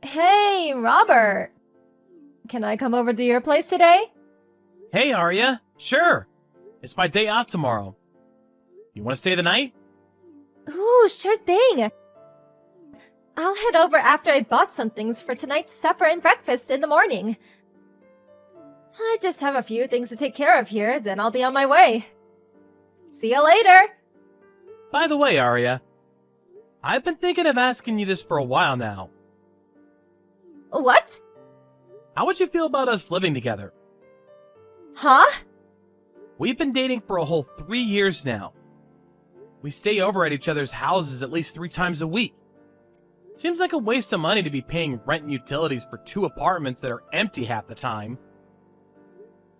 Hey, Robert. Can I come over to your place today? Hey, Arya. Sure. It's my day off tomorrow. You want to stay the night? Ooh, sure thing. I'll head over after I bought some things for tonight's supper and breakfast in the morning. I just have a few things to take care of here, then I'll be on my way. See you later! By the way, Arya, I've been thinking of asking you this for a while now. What? How would you feel about us living together? Huh? We've been dating for a whole 3 years now. We stay over at each other's houses at least 3 times a week. Seems like a waste of money to be paying rent and utilities for 2 apartments that are empty half the time.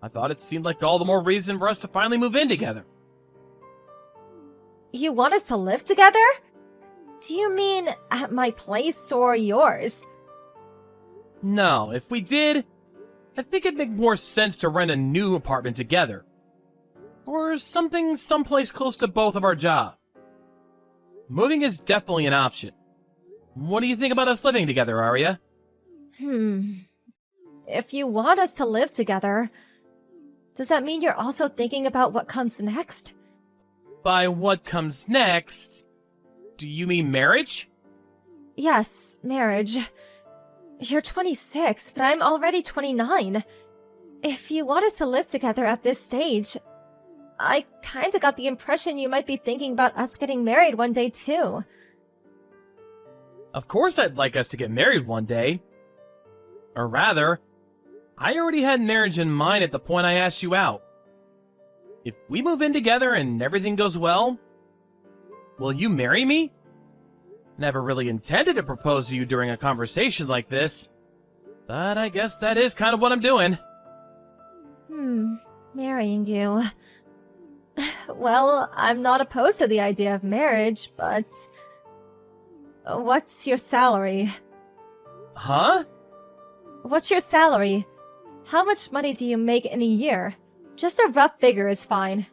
I thought it seemed like all the more reason for us to finally move in together. You want us to live together? Do you mean at my place or yours? No, if we did, I think it'd make more sense to rent a new apartment together. Or something someplace close to both of our jobs. Moving is definitely an option. What do you think about us living together, Arya? If you want us to live together, does that mean you're also thinking about what comes next? By what comes next, do you mean marriage? Yes, marriage. You're 26, but I'm already 29. If you want us to live together at this stage, I kinda got the impression you might be thinking about us getting married one day too. Of course I'd like us to get married one day. Or rather, I already had marriage in mind at the point I asked you out. If we move in together and everything goes well, will you marry me? Never really intended to propose to you during a conversation like this, but I guess that is kind of what I'm doing. Marrying you. Well, I'm not opposed to the idea of marriage, but... What's your salary? Huh? What's your salary? How much money do you make in a year? Just a rough figure is fine.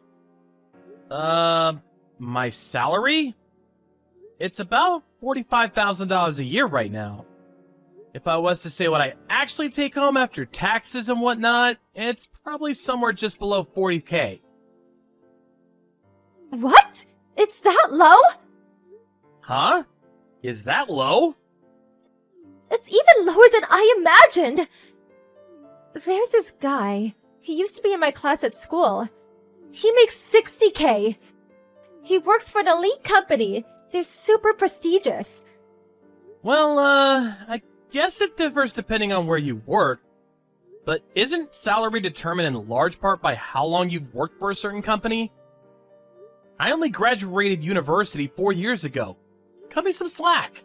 My salary? It's about $45,000 a year right now. If I was to say what I actually take home after taxes and whatnot, it's probably somewhere just below 40K. What? It's that low? Huh? Is that low? It's even lower than I imagined! There's this guy. He used to be in my class at school. He makes 60K. He works for an elite company. They're super prestigious. Well, I guess it differs depending on where you work. But isn't salary determined in large part by how long you've worked for a certain company? I only graduated university 4 years ago. Cut me some slack.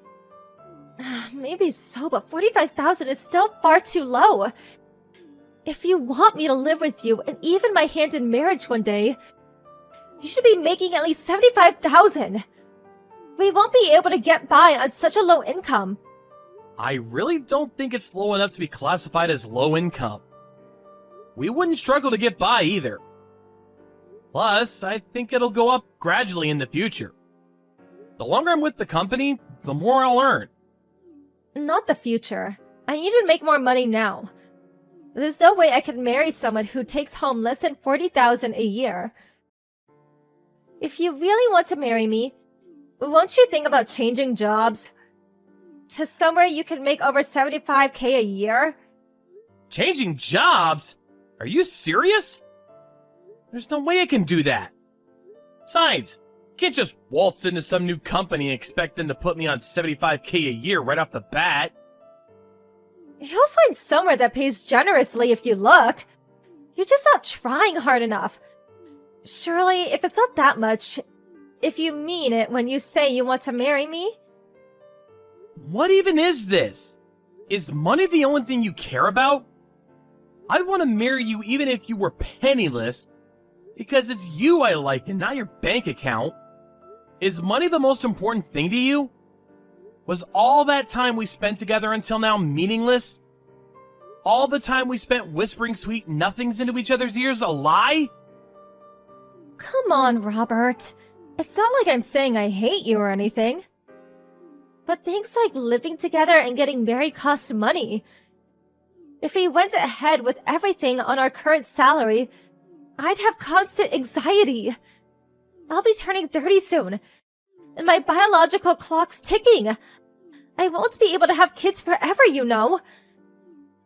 Maybe so, but 45,000 is still far too low. If you want me to live with you and even my hand in marriage one day, you should be making at least 75,000. We won't be able to get by on such a low income. I really don't think it's low enough to be classified as low income. We wouldn't struggle to get by either. Plus, I think it'll go up gradually in the future. The longer I'm with the company, the more I'll earn. Not the future. I need to make more money now. There's no way I can marry someone who takes home less than 40,000 a year. If you really want to marry me, won't you think about changing jobs? To somewhere you can make over 75K a year? Changing jobs? Are you serious? There's no way I can do that. Besides, I can't just waltz into some new company and expect them to put me on 75K a year right off the bat. You'll find somewhere that pays generously if you look. You're just not trying hard enough. Surely, if it's not that much, if you mean it when you say you want to marry me? What even is this? Is money the only thing you care about? I'd want to marry you even if you were penniless, because it's you I like and not your bank account. Is money the most important thing to you? Was all that time we spent together until now meaningless? All the time we spent whispering sweet nothings into each other's ears a lie? Come on, Robert. It's not like I'm saying I hate you or anything. But things like living together and getting married cost money. If we went ahead with everything on our current salary, I'd have constant anxiety. I'll be turning 30 soon, and my biological clock's ticking. I won't be able to have kids forever, you know.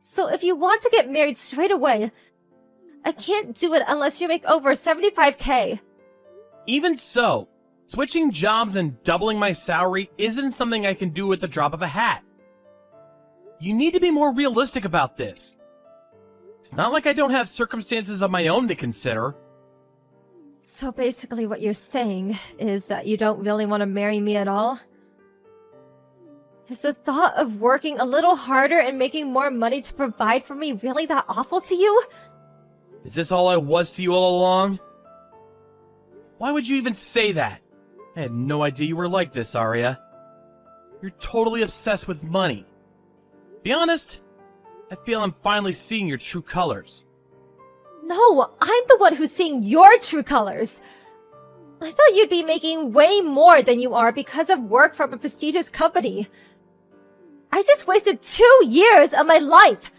So if you want to get married straight away, I can't do it unless you make over 75K. Even so, switching jobs and doubling my salary isn't something I can do at the drop of a hat. You need to be more realistic about this. It's not like I don't have circumstances of my own to consider. So basically what you're saying is that you don't really want to marry me at all? Is the thought of working a little harder and making more money to provide for me really that awful to you? Is this all I was to you all along? Why would you even say that? I had no idea you were like this, Arya. You're totally obsessed with money. Be honest, I feel I'm finally seeing your true colors. No, I'm the one who's seeing your true colors. I thought you'd be making way more than you are because of work from a prestigious company. I just wasted 2 years of my life.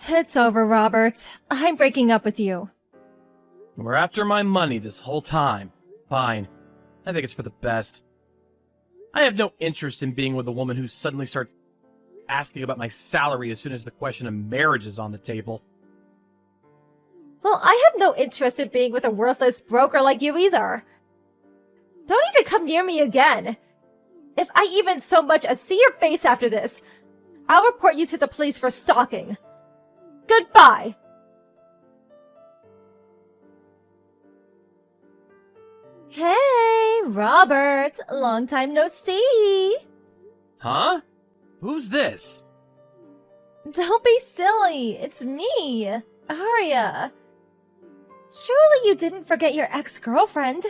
It's over, Robert. I'm breaking up with you. We're after my money this whole time. Fine. I think it's for the best. I have no interest in being with a woman who suddenly starts asking about my salary as soon as the question of marriage is on the table. Well, I have no interest in being with a worthless broker like you either. Don't even come near me again. If I even so much as see your face after this, I'll report you to the police for stalking. Goodbye. Hey, Robert. Long time no see. Huh? Who's this? Don't be silly. It's me, Arya. Surely you didn't forget your ex-girlfriend.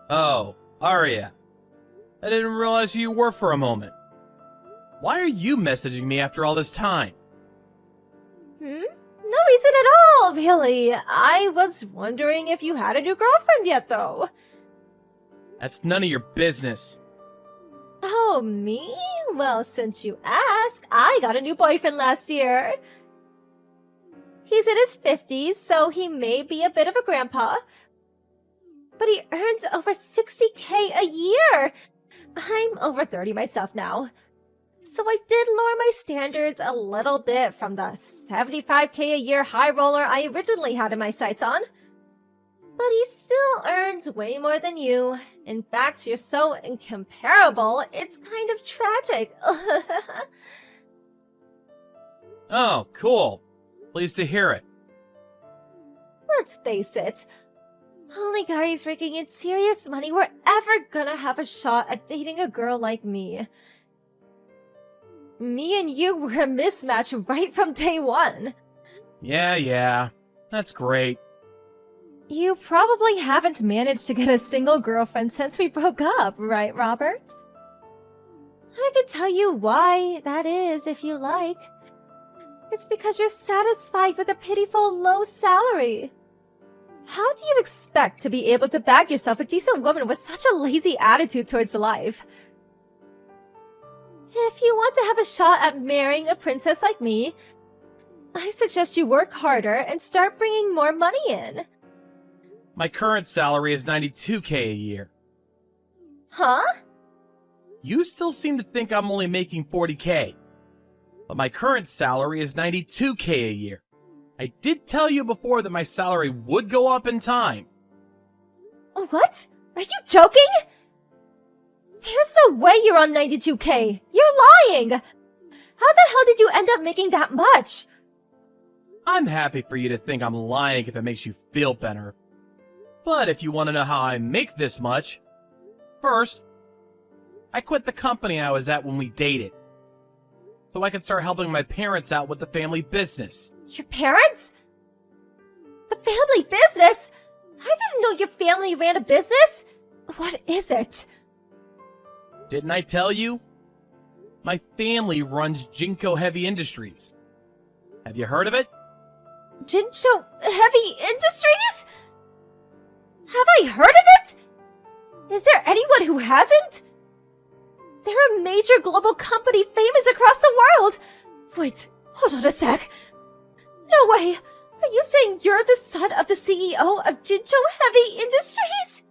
Oh, Arya. I didn't realize who you were for a moment. Why are you messaging me after all this time? No reason at all, really. I was wondering if you had a new girlfriend yet, though. That's none of your business. Oh, me? Well, since you ask, I got a new boyfriend last year. He's in his 50s, so he may be a bit of a grandpa. But he earns over 60K a year. I'm over 30 myself now. So I did lower my standards a little bit from the 75K a year high roller I originally had in my sights on. But he still earns way more than you. In fact, you're so incomparable, it's kind of tragic. Oh, cool. Pleased to hear it. Let's face it, only guys raking in serious money were ever gonna have a shot at dating a girl like me. Me and you were a mismatch right from day one. Yeah. That's great. You probably haven't managed to get a single girlfriend since we broke up, right, Robert? I could tell you why that is if you like. It's because you're satisfied with a pitiful low salary. How do you expect to be able to bag yourself a decent woman with such a lazy attitude towards life? If you want to have a shot at marrying a princess like me, I suggest you work harder and start bringing more money in. My current salary is 92K a year. Huh? You still seem to think I'm only making 40K. But my current salary is 92K a year. I did tell you before that my salary would go up in time. What? Are you joking? There's no way you're on 92K. You're lying. How the hell did you end up making that much? I'm happy for you to think I'm lying if it makes you feel better. But if you want to know how I make this much, first, I quit the company I was at when we dated, so I could start helping my parents out with the family business. Your parents? The family business? I didn't know your family ran a business. What is it? Didn't I tell you? My family runs Jinko Heavy Industries. Have you heard of it? Jincho Heavy Industries? Have I heard of it? Is there anyone who hasn't? They're a major global company famous across the world! Wait, hold on a sec. No way! Are you saying you're the son of the CEO of Jincho Heavy Industries?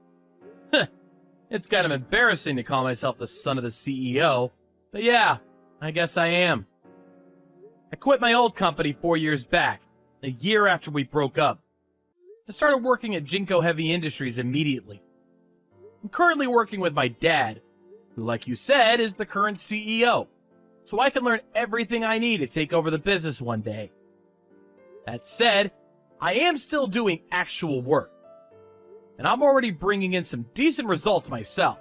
It's kind of embarrassing to call myself the son of the CEO, but yeah, I guess I am. I quit my old company 4 years back, a year after we broke up. I started working at Jinko Heavy Industries immediately. I'm currently working with my dad, who, like you said, is the current CEO, so I can learn everything I need to take over the business one day. That said, I am still doing actual work, and I'm already bringing in some decent results myself.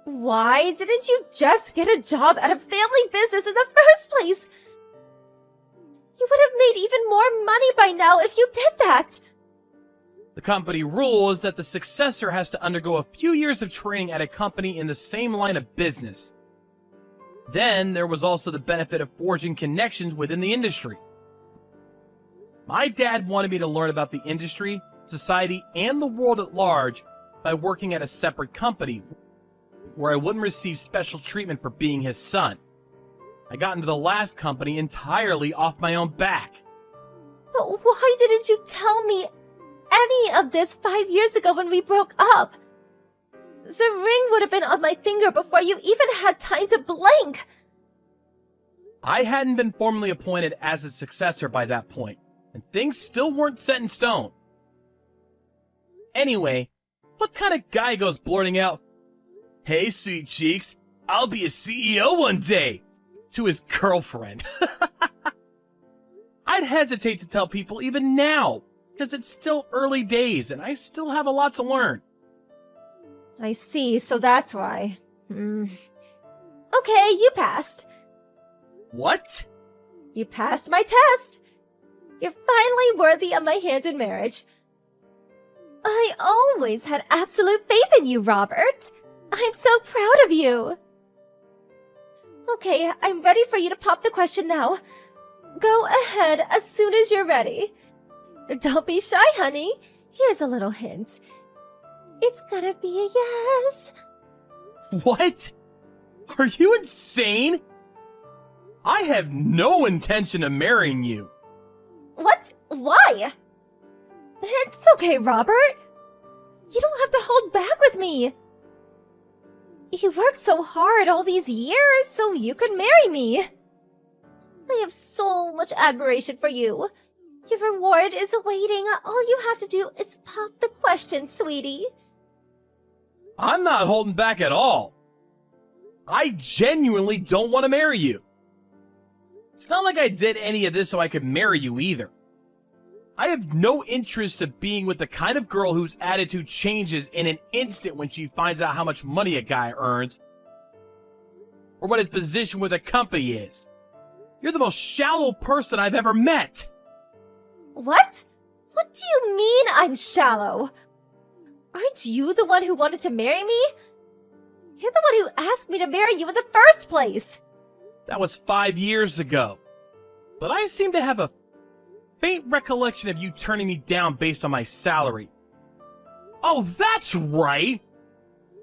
Why didn't you just get a job at a family business in the first place? You would have made even more money by now if you did that! The company rule is that the successor has to undergo a few years of training at a company in the same line of business. Then there was also the benefit of forging connections within the industry. My dad wanted me to learn about the industry, society, and the world at large by working at a separate company where I wouldn't receive special treatment for being his son. I got into the last company entirely off my own back. But why didn't you tell me any of this 5 years ago when we broke up? The ring would have been on my finger before you even had time to blink. I hadn't been formally appointed as its successor by that point, and things still weren't set in stone. Anyway, what kind of guy goes blurting out, "Hey, sweet cheeks, I'll be a CEO one day," to his girlfriend? I'd hesitate to tell people even now, because it's still early days and I still have a lot to learn. I see, so that's why. Okay, you passed. What? You passed my test. You're finally worthy of my hand in marriage. I always had absolute faith in you, Robert. I'm so proud of you. Okay, I'm ready for you to pop the question now. Go ahead as soon as you're ready. Don't be shy, honey. Here's a little hint. It's gonna be a yes. What? Are you insane? I have no intention of marrying you. What? Why? It's okay, Robert. You don't have to hold back with me. You worked so hard all these years so you could marry me. I have so much admiration for you. Your reward is awaiting. All you have to do is pop the question, sweetie. I'm not holding back at all. I genuinely don't want to marry you. It's not like I did any of this so I could marry you either. I have no interest of being with the kind of girl whose attitude changes in an instant when she finds out how much money a guy earns, or what his position with a company is. You're the most shallow person I've ever met. What? What do you mean I'm shallow? Aren't you the one who wanted to marry me? You're the one who asked me to marry you in the first place. That was 5 years ago. But I seem to have a faint recollection of you turning me down based on my salary. Oh, that's right!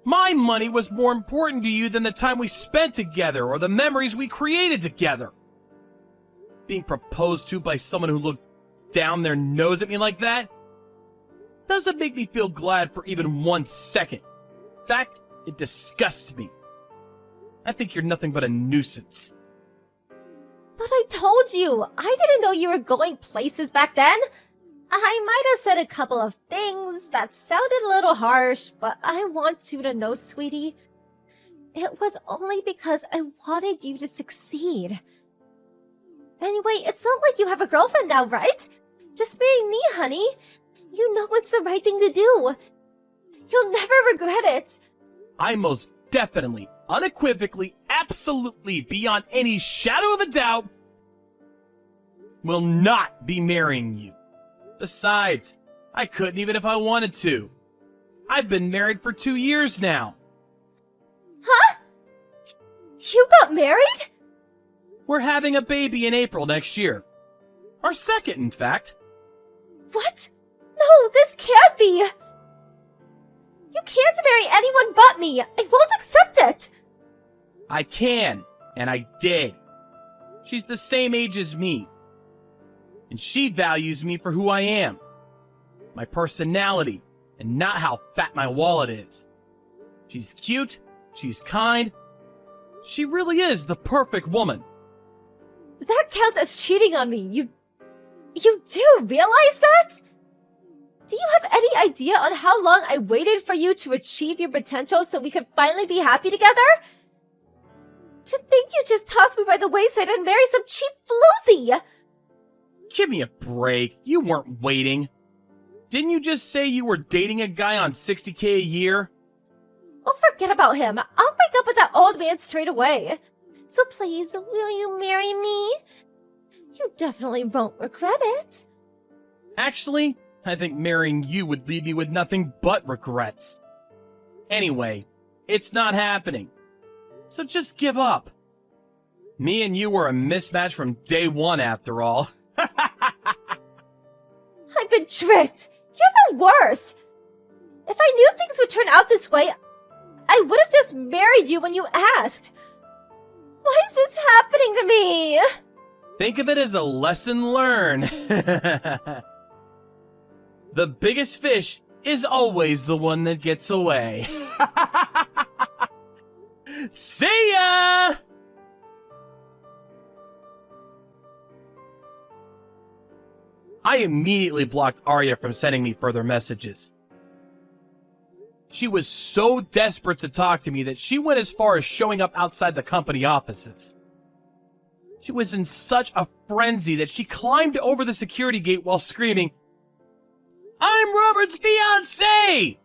My money was more important to you than the time we spent together or the memories we created together. Being proposed to by someone who looked down their nose at me like that doesn't make me feel glad for even 1 second. In fact, it disgusts me. I think you're nothing but a nuisance. But I told you, I didn't know you were going places back then. I might have said a couple of things that sounded a little harsh, but I want you to know, sweetie, it was only because I wanted you to succeed. Anyway, it's not like you have a girlfriend now, right? Just marry me, honey. You know it's the right thing to do. You'll never regret it. I most definitely, unequivocally, absolutely, beyond any shadow of a doubt, will not be marrying you. Besides, I couldn't even if I wanted to. I've been married for 2 years now. Huh? You got married? We're having a baby in April next year. Our second, in fact. What? No, this can't be. You can't marry anyone but me. I won't accept it. I can, and I did. She's the same age as me. And she values me for who I am. My personality, and not how fat my wallet is. She's cute, she's kind. She really is the perfect woman. That counts as cheating on me. You do realize that? Do you have any idea on how long I waited for you to achieve your potential so we could finally be happy together? To think you just tossed me by the wayside and marry some cheap floozy! Give me a break. You weren't waiting. Didn't you just say you were dating a guy on $60K a year? Oh, forget about him. I'll break up with that old man straight away. So please, will you marry me? You definitely won't regret it. Actually, I think marrying you would leave me with nothing but regrets. Anyway, it's not happening. So just give up. Me and you were a mismatch from day one, after all. I've been tricked. You're the worst. If I knew things would turn out this way, I would have just married you when you asked. Why is this happening to me? Think of it as a lesson learned. The biggest fish is always the one that gets away. See ya! I immediately blocked Arya from sending me further messages. She was so desperate to talk to me that she went as far as showing up outside the company offices. She was in such a frenzy that she climbed over the security gate while screaming, "I'm Robert's fiancé!"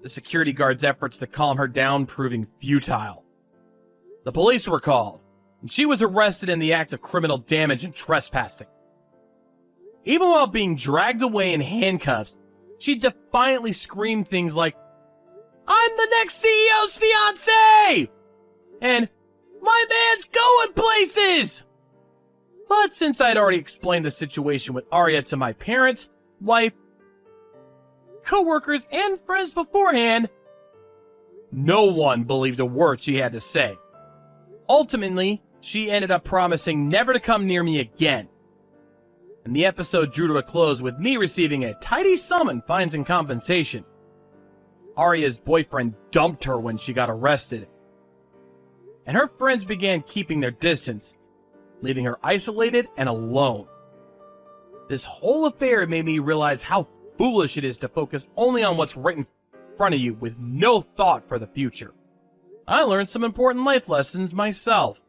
The security guard's efforts to calm her down proving futile. The police were called, and she was arrested in the act of criminal damage and trespassing. Even while being dragged away in handcuffs, she defiantly screamed things like, "I'm the next CEO's fiancé!" and "My man's going places!" But since I'd already explained the situation with Arya to my parents, wife, co-workers, and friends beforehand, no one believed a word she had to say. Ultimately, she ended up promising never to come near me again. And the episode drew to a close with me receiving a tidy sum in fines and compensation. Arya's boyfriend dumped her when she got arrested, and her friends began keeping their distance, leaving her isolated and alone. This whole affair made me realize how foolish it is to focus only on what's right in front of you with no thought for the future. I learned some important life lessons myself.